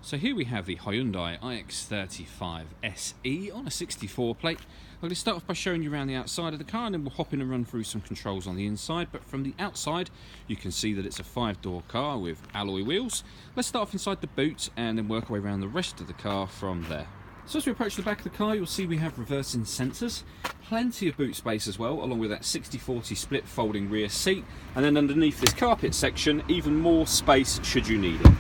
So here we have the Hyundai IX35 SE on a 64 plate. I'm going to start off by showing you around the outside of the car, and then we'll hop in and run through some controls on the inside. But from the outside, you can see that it's a 5-door car with alloy wheels. Let's start off inside the boot and then work our way around the rest of the car from there. So as we approach the back of the car, you'll see we have reversing sensors, plenty of boot space as well, along with that 60/40 split folding rear seat, and then underneath this carpet section, even more space should you need it.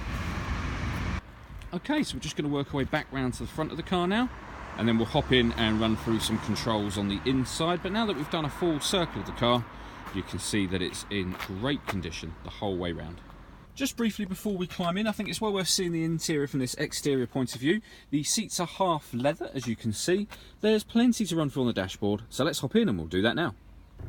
Okay, so we're just going to work our way back round to the front of the car now, and then we'll hop in and run through some controls on the inside. But now that we've done a full circle of the car, you can see that it's in great condition the whole way round. Just briefly before we climb in, I think it's well worth seeing the interior from this exterior point of view. The seats are half leather, as you can see. There's plenty to run through on the dashboard, so let's hop in and we'll do that now.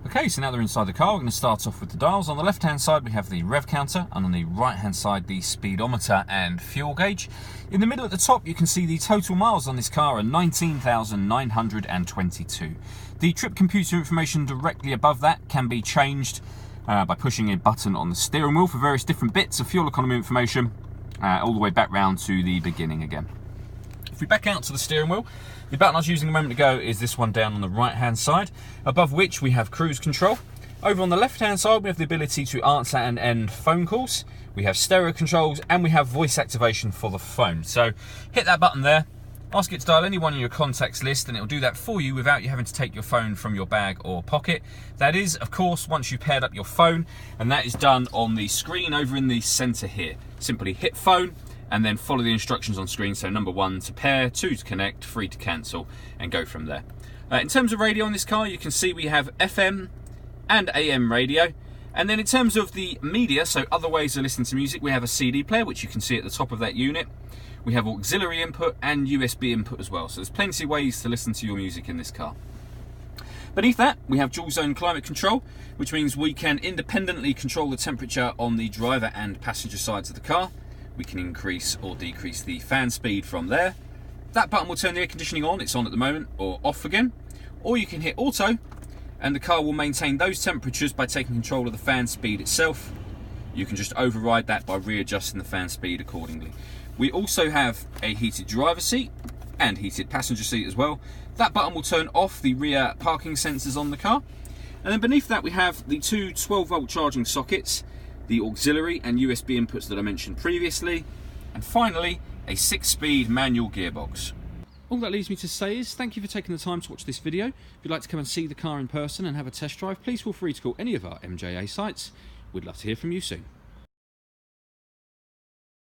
Okay, so now they're inside the car, we're going to start off with the dials. On the left hand side we have the rev counter, and on the right hand side the speedometer and fuel gauge. In the middle at the top you can see the total miles on this car are 19,922. The trip computer information directly above that can be changed by pushing a button on the steering wheel for various different bits of fuel economy information, all the way back round to the beginning again. If we back out to the steering wheel, the button I was using a moment ago is this one down on the right hand side, above which we have cruise control. Over on the left hand side we have the ability to answer and end phone calls, we have stereo controls, and we have voice activation for the phone. So hit that button there, ask it to dial anyone in your contacts list, and it'll do that for you without you having to take your phone from your bag or pocket. That is, of course, once you've paired up your phone, and that is done on the screen over in the center here. Simply hit phone and then follow the instructions on screen. So number 1 to pair, 2 to connect, 3 to cancel, and go from there. In terms of radio on this car, you can see we have FM and AM radio. And then in terms of the media, so other ways of listening to music, we have a CD player, which you can see at the top of that unit. We have auxiliary input and USB input as well. So there's plenty of ways to listen to your music in this car. Beneath that, we have dual zone climate control, which means we can independently control the temperature on the driver and passenger sides of the car. We can increase or decrease the fan speed from there. That button will turn the air conditioning on, it's on at the moment, or off again. Or you can hit auto, and the car will maintain those temperatures by taking control of the fan speed itself. You can just override that by readjusting the fan speed accordingly. We also have a heated driver seat and heated passenger seat as well. That button will turn off the rear parking sensors on the car. And then beneath that we have the two 12-volt charging sockets, the auxiliary and USB inputs that I mentioned previously, and finally a 6-speed manual gearbox. All that leaves me to say is thank you for taking the time to watch this video. If you'd like to come and see the car in person and have a test drive, please feel free to call any of our MJA sites. We'd love to hear from you soon.